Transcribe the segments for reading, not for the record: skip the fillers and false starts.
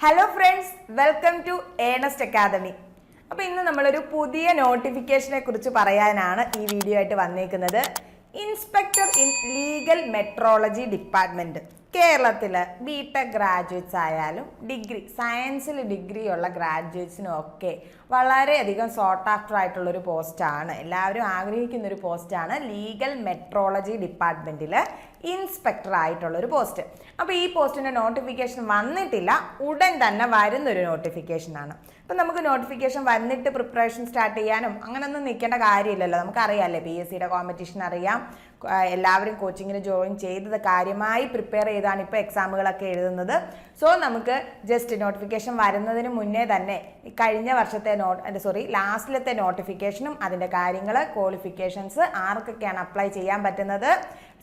Hello friends, welcome to Earnest Academy. അപ്പോൾ ഇന്ന് നമ്മൾ ഒരു പുതിയ നോട്ടിഫിക്കേഷനെ കുറിച്ച് പറയാനാണ് ഈ വീഡിയോ ആയിട്ട് വന്നിരിക്കുന്നത്. Inspector in legal metrology department. കേരളത്തിൽ ബിടെക് ഗ്രാജുവേറ്റ്സ് ആയാലും സയൻസിൽ ഡിഗ്രി ഉള്ള ഗ്രാജുവേറ്റ്സിനും ഒക്കെ വളരെയധികം സോർട്ട് ആഫ്റ്റർ ആയിട്ടുള്ള ഒരു പോസ്റ്റാണ്. എല്ലാവരും ആഗ്രഹിക്കുന്ന ഒരു പോസ്റ്റാണ് ലീഗൽ മെട്രോളജി ഡിപ്പാർട്ട്മെന്റിൽ ഇൻസ്പെക്ടർ ആയിട്ടുള്ളൊരു പോസ്റ്റ്. അപ്പോൾ ഈ പോസ്റ്റിൻ്റെ നോട്ടിഫിക്കേഷൻ വന്നിട്ടില്ല, ഉടൻ തന്നെ വരുന്നൊരു നോട്ടിഫിക്കേഷനാണ്. അപ്പം നമുക്ക് നോട്ടിഫിക്കേഷൻ വന്നിട്ട് പ്രിപ്പറേഷൻ സ്റ്റാർട്ട് ചെയ്യാനും അങ്ങനെയൊന്നും നിൽക്കേണ്ട കാര്യമില്ലല്ലോ. നമുക്കറിയാമല്ലേ, PSCയുടെ കോമ്പറ്റീഷൻ അറിയാം, എല്ലാവരും കോച്ചിങ്ങിന് ജോയിൻ ചെയ്തത് കാര്യമായി പ്രിപ്പയർ ചെയ്താണ് ഇപ്പോൾ എക്സാമുകളൊക്കെ എഴുതുന്നത്. സോ നമുക്ക് ജസ്റ്റ് നോട്ടിഫിക്കേഷൻ വരുന്നതിന് മുന്നേ തന്നെ കഴിഞ്ഞ വർഷത്തെ ലാസ്റ്റിലത്തെ നോട്ടിഫിക്കേഷനും അതിൻ്റെ കാര്യങ്ങൾ, ക്വാളിഫിക്കേഷൻസ്, ആർക്കൊക്കെയാണ് അപ്ലൈ ചെയ്യാൻ പറ്റുന്നത്,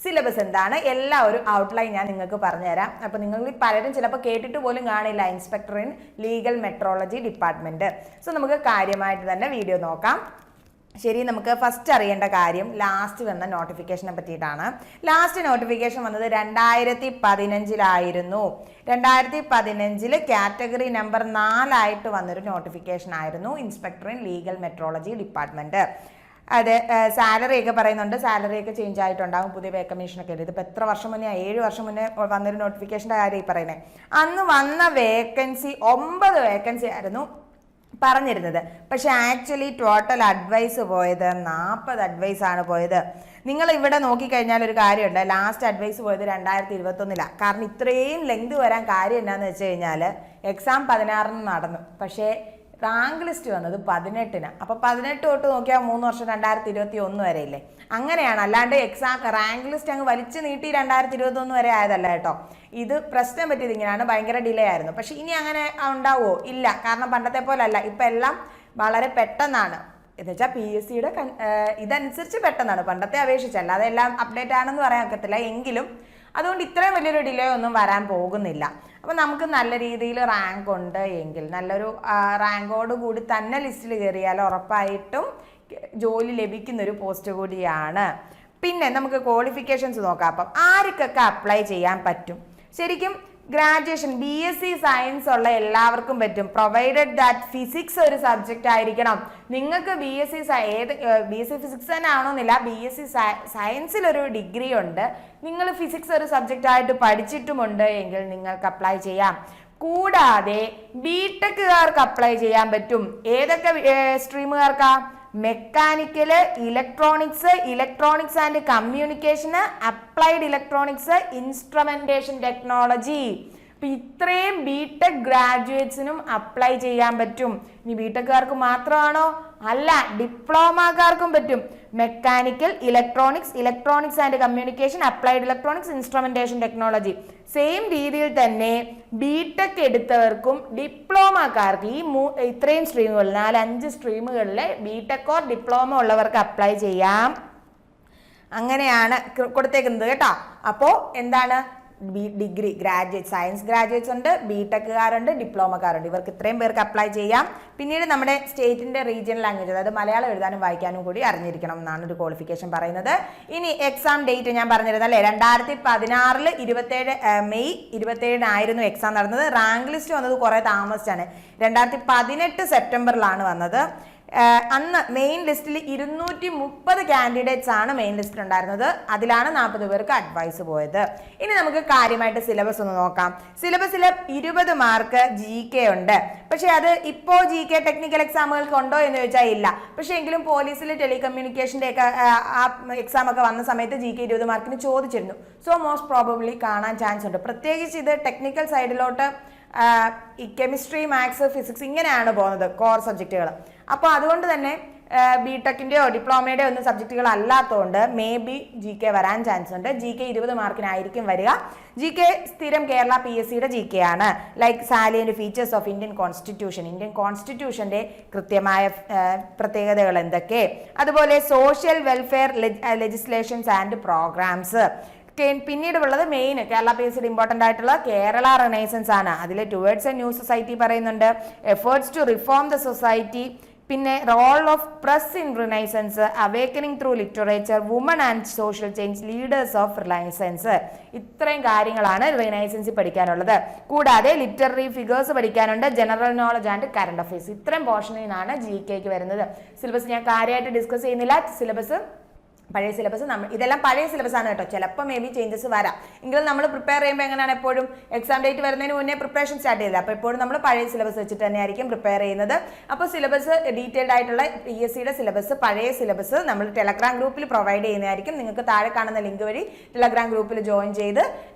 സിലബസ് എന്താണ്, എല്ലാ ഒരു ഔട്ട്ലൈൻ ഞാൻ നിങ്ങൾക്ക് പറഞ്ഞുതരാം. അപ്പോൾ നിങ്ങൾ പലരും ചിലപ്പോൾ കേട്ടിട്ട് പോലും കാണില്ല inspector in legal metrology department. So നമുക്ക് കാര്യമായിട്ട് തന്നെ വീഡിയോ നോക്കാം. ശരി, നമുക്ക് ഫസ്റ്റ് അറിയേണ്ട കാര്യം ലാസ്റ്റ് വന്ന നോട്ടിഫിക്കേഷനെ പറ്റിയിട്ടാണ്. ലാസ്റ്റ് നോട്ടിഫിക്കേഷൻ വന്നത് 2015 2015 കാറ്റഗറി നമ്പർ 4 വന്നൊരു നോട്ടിഫിക്കേഷൻ ആയിരുന്നു inspector in legal metrology department. അത് സാലറി ഒക്കെ പറയുന്നുണ്ട്, സാലറി ഒക്കെ ചേഞ്ച് ആയിട്ടുണ്ടാകും, പുതിയ പേ കമ്മീഷനൊക്കെ ഉണ്ട്. ഇതിപ്പോൾ എത്ര വർഷം മുന്നേ, 7 വർഷം മുന്നേ വന്നൊരു നോട്ടിഫിക്കേഷൻ്റെ കാര്യം ഈ പറയുന്നത്. അന്ന് വന്ന വേക്കൻസി 9 വേക്കൻസി ആയിരുന്നു പറഞ്ഞിരുന്നത്. പക്ഷെ ആക്ച്വലി ടോട്ടൽ അഡ്വൈസ് പോയത് 40 അഡ്വൈസ് ആണ് പോയത്. നിങ്ങൾ ഇവിടെ നോക്കിക്കഴിഞ്ഞാൽ ഒരു കാര്യമുണ്ട്, ലാസ്റ്റ് അഡ്വൈസ് പോയത് 2021. കാരണം ഇത്രയും ലെങ്ത് വരാൻ കാര്യം എന്താണെന്ന് വെച്ച് കഴിഞ്ഞാൽ എക്സാം 16 നടന്നു, പക്ഷേ റാങ്ക് ലിസ്റ്റ് വന്നത് 18. അപ്പോൾ 18 തൊട്ട് നോക്കിയാൽ 3 വർഷം 2021 വരെ ഇല്ലേ. അങ്ങനെയാണ്, അല്ലാണ്ട് എക്സാം റാങ്ക് ലിസ്റ്റ് അങ്ങ് വലിച്ചു നീട്ടി 2021 വരെ ആയതല്ല കേട്ടോ. ഇത് പ്രശ്നം പറ്റിയത് ഇങ്ങനെയാണ്, ഭയങ്കര ഡിലേ ആയിരുന്നു. പക്ഷെ ഇനി അങ്ങനെ ഉണ്ടാവുമോ? ഇല്ല. കാരണം പണ്ടത്തെ പോലെ അല്ല, ഇപ്പം എല്ലാം വളരെ പെട്ടെന്നാണ്. എന്ന് വെച്ചാൽ PSCയുടെ ഇതനുസരിച്ച് പെട്ടെന്നാണ്, പണ്ടത്തെ അപേക്ഷിച്ച്. അല്ലാതെ എല്ലാം അപ്ഡേറ്റ് ആണെന്ന് പറയാൻ ഒക്കത്തില്ല, എങ്കിലും അതുകൊണ്ട് ഇത്രയും വലിയൊരു ഡിലേ ഒന്നും വരാൻ പോകുന്നില്ല. അപ്പം നമുക്ക് നല്ല രീതിയിൽ റാങ്ക് ഉണ്ട് എങ്കിൽ, നല്ലൊരു റാങ്കോട് കൂടി തന്നെ ലിസ്റ്റിൽ കയറിയാൽ ഉറപ്പായിട്ടും ജോലി ലഭിക്കുന്നൊരു പോസ്റ്റ് കൂടിയാണ്. പിന്നെ നമുക്ക് ക്വാളിഫിക്കേഷൻസ് നോക്കാം. അപ്പം ആർക്കൊക്കെ അപ്ലൈ ചെയ്യാൻ പറ്റും? ശരിക്കും ഗ്രാജുവേഷൻ BSc സയൻസ് ഉള്ള എല്ലാവർക്കും പറ്റും, പ്രൊവൈഡഡ് ദാറ്റ് ഫിസിക്സ് ഒരു സബ്ജക്റ്റ് ആയിരിക്കണം. നിങ്ങൾക്ക് BSc ഫിസിക്സ് തന്നെ ആവണമെന്നില്ല, BSc സയൻസിലൊരു ഡിഗ്രി ഉണ്ട്, നിങ്ങൾ ഫിസിക്സ് ഒരു സബ്ജക്റ്റ് ആയിട്ട് പഠിച്ചിട്ടുമുണ്ട് എങ്കിൽ നിങ്ങൾക്ക് അപ്ലൈ ചെയ്യാം. കൂടാതെ ബിടെക്കുകാർക്ക് അപ്ലൈ ചെയ്യാൻ പറ്റും. ഏതൊക്കെ സ്ട്രീമുകാർക്കാ? Mechanical, electronics and communication, applied electronics, instrumentation technology. അപ്പം ഇത്രയും ബിടെക് ഗ്രാജുവേറ്റ്സിനും അപ്ലൈ ചെയ്യാൻ പറ്റും. ഇനി ബിടെക്കുകാർക്ക് മാത്രമാണോ? അല്ല, ഡിപ്ലോമക്കാർക്കും പറ്റും. Mechanical, electronics and communication, applied electronics, instrumentation technology. Same രീതിയിൽ തന്നെ ബിടെക് എടുത്തവർക്കും ഡിപ്ലോമക്കാർക്ക് ഈ ഇത്രയും സ്ട്രീമുകൾ 4-5 സ്ട്രീമുകളിലെ ബിടെക് ഓർ ഡിപ്ലോമ ഉള്ളവർക്ക് അപ്ലൈ ചെയ്യാം. അങ്ങനെയാണ് കൊടുത്തേക്കുന്നത് കേട്ടോ. അപ്പോൾ എന്താണ്, ഡിഗ്രി ഗ്രാജുവേറ്റ്, സയൻസ് ഗ്രാജുവേറ്റ്സ് ഉണ്ട്, ബിടെക്കുകാരുണ്ട്, ഡിപ്ലോമക്കാരുണ്ട്, ഇവർക്ക് ഇത്രയും പേർക്ക് അപ്ലൈ ചെയ്യാം. പിന്നീട് നമ്മുടെ സ്റ്റേറ്റിന്റെ റീജിയണൽ ലാംഗ്വേജ്, അതായത് മലയാളം എഴുതാനും വായിക്കാനും കൂടി അറിഞ്ഞിരിക്കണം എന്നാണ് ഒരു ക്വാളിഫിക്കേഷൻ പറയുന്നത്. ഇനി എക്സാം ഡേറ്റ് ഞാൻ പറഞ്ഞിരുന്നല്ലേ, 2016 മെയ് 27 എക്സാം നടന്നത്. റാങ്ക് ലിസ്റ്റ് വന്നത് കുറേ താമസിച്ചാണ്, 2018 സെപ്റ്റംബറിലാണ് വന്നത്. അന്ന് മെയിൻ ലിസ്റ്റിൽ 230 കാൻഡിഡേറ്റ്സ് ആണ് മെയിൻ ലിസ്റ്റിൽ ഉണ്ടായിരുന്നത്. അതിലാണ് 40 പേർക്ക് അഡ്വൈസ് പോയത്. ഇനി നമുക്ക് കാര്യമായിട്ട് സിലബസ് ഒന്ന് നോക്കാം. സിലബസിൽ 20 മാർക്ക് GK ഉണ്ട്. പക്ഷെ അത് ഇപ്പോൾ GK ടെക്നിക്കൽ എക്സാമുകൾക്ക് ഉണ്ടോ എന്ന് ചോദിച്ചാൽ ഇല്ല. പക്ഷെ എങ്കിലും പോലീസിൽ ടെലികമ്മ്യൂണിക്കേഷൻ്റെ ഒക്കെ ആ എക്സാം ഒക്കെ വന്ന സമയത്ത് GK 20 മാർക്കിന് ചോദിച്ചിരുന്നു. സോ മോസ്റ്റ് പ്രോബബ്ലി കാണാൻ ചാൻസ് ഉണ്ട്. പ്രത്യേകിച്ച് ഇത് ടെക്നിക്കൽ സൈഡിലോട്ട് ഈ കെമിസ്ട്രി, മാത്സ്, ഫിസിക്സ് ഇങ്ങനെയാണ് പോകുന്നത് കോർ സബ്ജക്റ്റുകൾ. അപ്പോൾ അതുകൊണ്ട് തന്നെ ബിടെക്കിൻ്റെയോ ഡിപ്ലോമയുടെയോ ഒന്നും സബ്ജക്റ്റുകൾ അല്ലാത്തതുകൊണ്ട് മേ ബി GK വരാൻ ചാൻസ് ഉണ്ട്. GK 20 മാർക്കിനായിരിക്കും വരിക. GK സ്ഥിരം കേരള PSCയുടെ GK ആണ്. Like salient features of Indian കോൺസ്റ്റിറ്റ്യൂഷൻ്റെ കൃത്യമായ പ്രത്യേകതകൾ എന്തൊക്കെ, അതുപോലെ social welfare legislations and programs. പിന്നീട് ഉള്ളത് മെയിൻ കേരള PSCയുടെ ഇമ്പോർട്ടൻ്റ് ആയിട്ടുള്ള കേരള റിനൈസൻസ് ആണ്. അതിൽ ടുവേർഡ്സ് എ ന്യൂ സൊസൈറ്റി പറയുന്നുണ്ട്, efforts to reform the society, പിന്നെ role of press in renaissance, awakening through literature, woman and social change, leaders of renaissance. ഇത്രയും കാര്യങ്ങളാണ് റിനൈസൻസിൽ പഠിക്കാനുള്ളത്. കൂടാതെ ലിറ്റററി ഫിഗേഴ്സ് പഠിക്കാനുണ്ട്, general knowledge and current affairs. ഇത്രയും പോർഷനിൽ നിന്നാണ് GK വരുന്നത്. സിലബസ് ഞാൻ കാര്യമായിട്ട് ഡിസ്കസ് ചെയ്യുന്നില്ല. സിലബസ് പഴയ സിലബസ് ഇതെല്ലാം പഴയ സിലബസ് ആണ് കേട്ടോ. ചിലപ്പോൾ മേ ബി ചേഞ്ചസ് വരാം. എങ്കിലും നമ്മൾ പ്രിപ്പയർ ചെയ്യുമ്പോൾ എങ്ങനെയാണ് എപ്പോഴും എക്സാം ഡേറ്റ് വരുന്നതിന് മുന്നേ പ്രിപ്പറേഷൻ സ്റ്റാർട്ട് ചെയ്തത്. അപ്പോൾ എപ്പോഴും നമ്മൾ പഴയ സിലബസ് വെച്ചിട്ട് തന്നെയായിരിക്കും പ്രിപ്പയർ ചെയ്യുന്നത്. അപ്പോൾ സിലബസ് ഡീറ്റെയിൽഡ് ആയിട്ടുള്ള PSCയുടെ സിലബസ്, പഴയ സിലബസ് നമ്മൾ ടെലഗ്രാം ഗ്രൂപ്പിൽ പ്രൊവൈഡ് ചെയ്യുന്നതായിരിക്കും. നിങ്ങൾക്ക് താഴെ കാണുന്ന ലിങ്ക് വഴി ടെലഗ്രാം ഗ്രൂപ്പിൽ ജോയിൻ ചെയ്ത്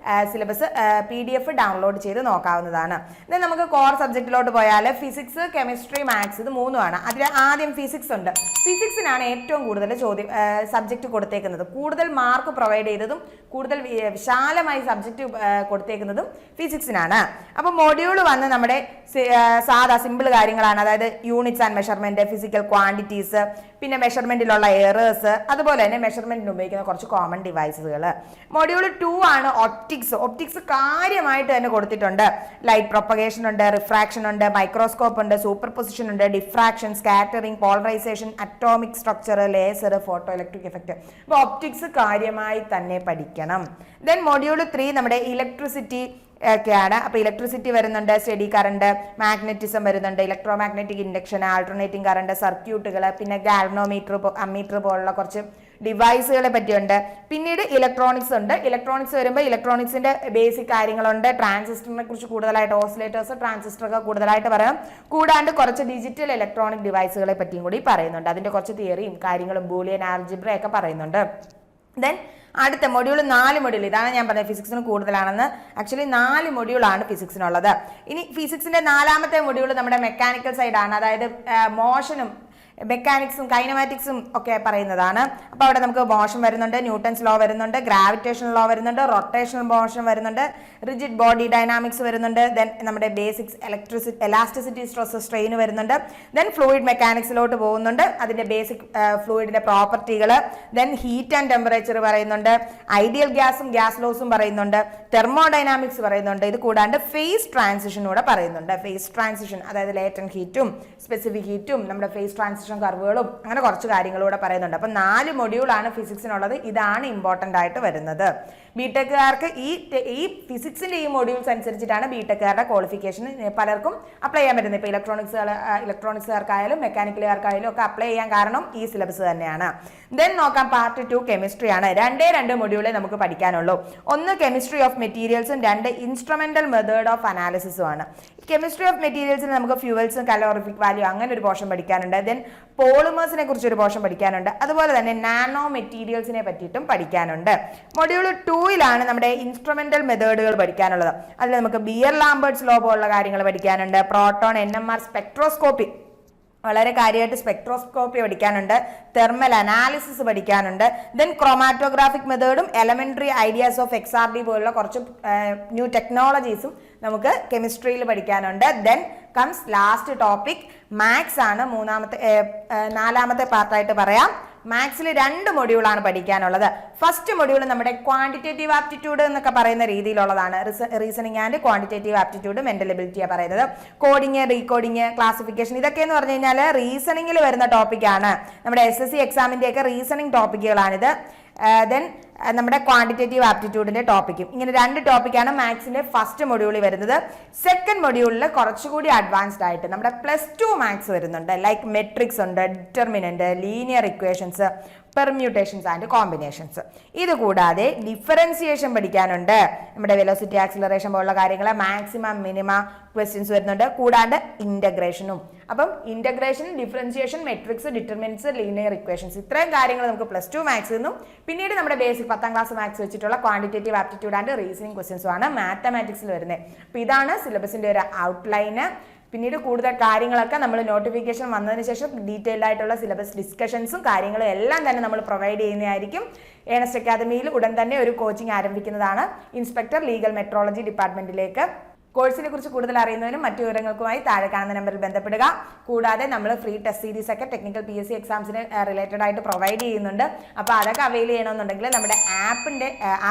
സിലബസ് PDF ഡൗൺലോഡ് ചെയ്ത് നോക്കാവുന്നതാണ്. ദെൻ നമുക്ക് കോർ സബ്ജക്റ്റിലോട്ട് പോയാൽ ഫിസിക്സ്, കെമിസ്ട്രി, മാത്സ് ഇത് മൂന്നുമാണ്. അതിൽ ആദ്യം ഫിസിക്സ് ഉണ്ട്. ഫിസിക്സിനാണ് ഏറ്റവും കൂടുതൽ സബ്ജക്ട് കൊടുത്തേക്കുന്നത്. കൂടുതൽ മാർക്ക് പ്രൊവൈഡ് ചെയ്തതും കൂടുതൽ വിശാലമായി സബ്ജക്റ്റ് കൊടുത്തേക്കുന്നതും ഫിസിക്സിനാണ്. അപ്പോൾ മൊഡ്യൂൾ വന്ന് നമ്മുടെ സാധാ സിമ്പിൾ കാര്യങ്ങളാണ്. അതായത് units and measurement, physical quantities, പിന്നെ മെഷർമെന്റിലുള്ള എറേഴ്സ്, അതുപോലെ തന്നെ മെഷർമെന്റിന് ഉപയോഗിക്കുന്ന കുറച്ച് കോമൺ ഡിവൈസുകൾ. മൊഡ്യൂൾ 2 ആണ് ഒപ്റ്റിക്സ്. ഒപ്റ്റിക്സ് കാര്യമായിട്ട് തന്നെ കൊടുത്തിട്ടുണ്ട്. ലൈറ്റ് പ്രൊപ്പഗേഷൻ ഉണ്ട്, റിഫ്രാക്ഷൻ ഉണ്ട്, മൈക്രോസ്കോപ്പ് ഉണ്ട്, സൂപ്പർ പൊസിഷൻ ഉണ്ട്, diffraction, scattering, polarisation, atomic structure, laser, photo electric effect. അപ്പോൾ ഒപ്റ്റിക്സ് കാര്യമായി തന്നെ പഠിക്കണം. ദെൻ മൊഡ്യൂൾ 3 നമ്മുടെ ഇലക്ട്രിസിറ്റി ഒക്കെയാണ്. അപ്പോൾ ഇലക്ട്രിസിറ്റി വരുന്നുണ്ട്, സ്റ്റഡി കറണ്ട്, മാഗ്നറ്റിസം വരുന്നുണ്ട്, electro magnetic induction, alternating current, സർക്യൂട്ടുകൾ, പിന്നെ ഗാൽവനോമീറ്റർ, അമ്മീറ്റർ പോലുള്ള കുറച്ച് ഡിവൈസുകളെ പറ്റിയുണ്ട്. പിന്നീട് ഇലക്ട്രോണിക്സ് ഉണ്ട്. ഇലക്ട്രോണിക്സ് വരുമ്പോൾ ഇലക്ട്രോണിക്സിന്റെ ബേസിക് കാര്യങ്ങളുണ്ട്. ട്രാൻസിസ്റ്ററിനെ കുറിച്ച് കൂടുതലായിട്ട്, ഓസിലേറ്റേഴ്സ്, ട്രാൻസിസ്റ്റർ ഒക്കെ കൂടുതലായിട്ട് പറയാം. കൂടാണ്ട് കുറച്ച് ഡിജിറ്റൽ ഇലക്ട്രോണിക് ഡിവൈസുകളെ പറ്റിയും കൂടി പറയുന്നുണ്ട്. അതിന്റെ കുറച്ച് തിയറിയും കാര്യങ്ങളും ബൂലിയൻ ആൽജിബ്ര ഒക്കെ പറയുന്നുണ്ട്. ദെൻ അടുത്ത മൊഡ്യൂൾ 4 മൊഡ്യൂൾ, ഇതാണ് ഞാൻ പറഞ്ഞത് ഫിസിക്സിന് കൂടുതലാണെന്ന്. ആക്ച്വലി 4 മൊഡ്യൂളാണ് ഫിസിക്സിനുള്ളത്. ഇനി ഫിസിക്സിന്റെ 4ാമത്തെ മൊഡ്യൂൾ നമ്മുടെ മെക്കാനിക്കൽ സൈഡാണ്. അതായത് മോഷനും മെക്കാനിക്സും കൈനമാറ്റിക്സും ഒക്കെ പറയുന്നതാണ്. അപ്പോൾ അവിടെ നമുക്ക് മോഷൻ വരുന്നുണ്ട്, ന്യൂട്ടൺസ് ലോ വരുന്നുണ്ട്, ഗ്രാവിറ്റേഷൻ ലോ വരുന്നുണ്ട്, റൊട്ടേഷണൽ മോഷൻ വരുന്നുണ്ട്, റിജിഡ് ബോഡി ഡൈനാമിക്സ് വരുന്നുണ്ട്, ദെൻ നമ്മുടെ ബേസിക്സ് എലാസ്റ്റിസിറ്റി, സ്ട്രെസ്, സ്ട്രെയിൻ വരുന്നുണ്ട്. ദെൻ ഫ്ലൂയിഡ് മെക്കാനിക്സിലോട്ട് പോകുന്നുണ്ട്, അതിന്റെ ബേസിക് ഫ്ലൂയിഡിന്റെ പ്രോപ്പർട്ടികൾ, ദെൻ ഹീറ്റ് ആൻഡ് ടെമ്പറേച്ചർ പറയുന്നുണ്ട്, ഐഡിയൽ ഗ്യാസും ഗ്യാസ് ലോസും പറയുന്നുണ്ട്, തെർമോഡൈനാമിക്സ് പറയുന്നുണ്ട്. ഇത് കൂടാണ്ട് ഫേസ് ട്രാൻസിഷനൂടെ പറയുന്നുണ്ട്. ഫേസ് ട്രാൻസിഷൻ അതായത് ലേറ്റന്റ് ഹീറ്റും സ്പെസിഫിക് ഹീറ്റും നമ്മുടെ ഫേസ് ട്രാൻസിഷൻ കർവുകളും അങ്ങനെ കുറച്ച് കാര്യങ്ങളൂടെ പറയുന്നുണ്ട്. അപ്പം 4 മൊഡ്യൂളാണ് ഫിസിക്സിനുള്ളത്. ഇതാണ് ഇമ്പോർട്ടൻ്റ് ആയിട്ട് വരുന്നത്. ബിടെക്കുകാർക്ക് ഈ ഫിസിക്സിന്റെ ഈ മൊഡ്യൂൾസ് അനുസരിച്ചിട്ടാണ് ബിടെക്കുകാരുടെ ക്വാളിഫിക്കേഷൻ പലർക്കും അപ്ലൈ ചെയ്യാൻ പറ്റുന്നത്. ഇപ്പോൾ ഇലക്ട്രോണിക്സുകാർക്കായാലും മെക്കാനിക്കലുകാർക്കായാലും ഒക്കെ അപ്ലൈ ചെയ്യാൻ കാരണം ഈ സിലബസ് തന്നെയാണ്. ദെൻ നോക്കാം പാർട്ട് 2 കെമിസ്ട്രി ആണ്. 2 മൊഡ്യൂളേ നമുക്ക് പഠിക്കാനുള്ളൂ. ഒന്ന് കെമിസ്ട്രി ഓഫ് മെറ്റീരിയൽസും 2 ഇൻസ്ട്രുമെന്റൽ മെത്തേഡ് ഓഫ് അനാലിസിസും ആണ്. കെമിസ്ട്രി ഓഫ് മെറ്റീരിയൽസിന് നമുക്ക് ഫ്യൂവൽസും കലോറിഫിക് വാല്യൂ അങ്ങനെ ഒരു പോർഷൻ പഠിക്കാനുണ്ട്. ദെൻ പോളിമേഴ്സിനെ കുറിച്ച് ഒരു പോർഷൻ പഠിക്കാനുണ്ട്. അതുപോലെ തന്നെ നാനോ മെറ്റീരിയൽസിനെ പറ്റിയിട്ടും പഠിക്കാനുണ്ട്. മൊഡ്യൂൾ 2 നമ്മുടെ ഇൻസ്ട്രുമെന്റൽ മെത്തേഡുകൾ പഠിക്കാനുള്ളത്. അതിൽ നമുക്ക് ബിയർ ലാംബർട്ട്സ് ലോ പോലുള്ള കാര്യങ്ങൾ പഠിക്കാനുണ്ട്. പ്രോട്ടോൺ NMR സ്പെക്ട്രോസ്കോപ്പി വളരെ കാര്യമായിട്ട് സ്പെക്ട്രോസ്കോപ്പി പഠിക്കാനുണ്ട്. തെർമൽ അനാലിസിസ് പഠിക്കാനുണ്ട്. ദെൻ ക്രോമാറ്റോഗ്രാഫിക് മെത്തേഡും എലമെന്ററി ഐഡിയാസ് ഓഫ് XRD പോലുള്ള കുറച്ച് ന്യൂ ടെക്നോളജീസും നമുക്ക് കെമിസ്ട്രിയിൽ പഠിക്കാനുണ്ട്. Then comes last topic maths ആണ്. 4ാമത്തെ പാർട്ടായിട്ട് പറയാം. മാത്സിൽ 2 മൊഡ്യൂളാണ് പഠിക്കാനുള്ളത്. ഫസ്റ്റ് മൊഡ്യൂൾ നമ്മുടെ ക്വാണ്ടിറ്റേറ്റീവ് ആപ്റ്റിറ്റ്യൂഡ് എന്നൊക്കെ പറയുന്ന രീതിയിലുള്ളതാണ്. Reasoning and quantitative aptitude, mental എബിലിറ്റിയാണ് പറയുന്നത്. കോഡിങ്, റീകോഡിങ്, ക്ലാസിഫിക്കേഷൻ ഇതൊക്കെ എന്ന് പറഞ്ഞു കഴിഞ്ഞാൽ റീസണിങ്ങിൽ വരുന്ന ടോപ്പിക്കാണ്. നമ്മുടെ SSC എക്സാമിന്റെ ഒക്കെ റീസണിങ് ടോപ്പിക്കുകളാണിത്. ദെൻ നമ്മുടെ ക്വാണ്ടിറ്റേറ്റീവ് ആപ്റ്റിറ്റ്യൂഡിന്റെ ടോപ്പിക്കും. ഇങ്ങനെ 2 ടോപ്പിക്കാണ് മാത്സിന്റെ ഫസ്റ്റ് മൊഡ്യൂളിൽ വരുന്നത്. സെക്കൻഡ് മൊഡ്യൂളിൽ കുറച്ചുകൂടി അഡ്വാൻസ്ഡ് ആയിട്ട് നമ്മുടെ +2 മാത്സ് വരുന്നുണ്ട്. ലൈക്ക് മെട്രിക്സ് ഉണ്ട്, determinant, linear equations, permutations and combinations. ഇത് കൂടാതെ ഡിഫറൻസിയേഷൻ പഠിക്കാനുണ്ട്. നമ്മുടെ വെലോസിറ്റി, ആക്സിലറേഷൻ പോലുള്ള കാര്യങ്ങൾ, മാക്സിമം, മിനിമ ക്വസ്റ്റ്യൻസ് വരുന്നുണ്ട്. കൂടാണ്ട് ഇന്റഗ്രേഷനും. അപ്പം integration, differentiation, matrix, determinants, linear equations ഇത്രയും കാര്യങ്ങൾ നമുക്ക് +2 മാത്സിൽ നിന്നും പിന്നീട് നമ്മുടെ ബേസിക് 10ാം ക്ലാസ് മാത്സ് വെച്ചിട്ടുള്ള ക്വാണ്ടിറ്റേറ്റീവ് ആപ്റ്റിറ്റ്യൂഡ് ആൻഡ് റീസണിംഗ് ക്വസ്റ്റ്യൻസും ആണ് മാത്തമാറ്റിക്സിൽ വരുന്നത്. അപ്പോൾ ഇതാണ് സിലബസിന്റെ ഒരു ഔട്ട്ലൈന്. പിന്നീട് കൂടുതൽ കാര്യങ്ങളൊക്കെ നമ്മൾ നോട്ടിഫിക്കേഷൻ വന്നതിന് ശേഷം ഡീറ്റെയിൽഡ് ആയിട്ടുള്ള സിലബസ് ഡിസ്കഷൻസും കാര്യങ്ങളും എല്ലാം തന്നെ നമ്മൾ പ്രൊവൈഡ് ചെയ്യുന്നതായിരിക്കും. ഏണസ്റ്റ് അക്കാദമിയിൽ ഉടൻ തന്നെ ഒരു കോച്ചിങ് ആരംഭിക്കുന്നതാണ്. ഇൻസ്പെക്ടർ ലീഗൽ മെട്രോളജി ഡിപ്പാർട്ട്മെന്റിലേക്ക്. കോഴ്സിനെ കുറിച്ച് കൂടുതൽ അറിയുന്നതിനും മറ്റു വിവരങ്ങൾക്കുമായി താഴെ കാണുന്ന നമ്പറിൽ ബന്ധപ്പെടുക. കൂടാതെ നമ്മൾ ഫ്രീ ടെസ്റ്റ് സീരീസ് ഒക്കെ ടെക്നിക്കൽ PSC എക്സാംസിന് റിലേറ്റഡ് ആയിട്ട് പ്രൊവൈഡ് ചെയ്യുന്നുണ്ട്. അപ്പോൾ അതൊക്കെ അവൈൽ ചെയ്യണമെന്നുണ്ടെങ്കിൽ നമ്മുടെ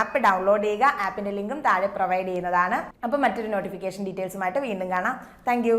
ആപ്പ് ഡൗൺലോഡ് ചെയ്യുക. ആപ്പിന്റെ ലിങ്കും താഴെ പ്രൊവൈഡ് ചെയ്യുന്നതാണ്. അപ്പോൾ മറ്റൊരു നോട്ടിഫിക്കേഷൻ ഡീറ്റെയിൽസുമായിട്ട് വീണ്ടും കാണാം. താങ്ക്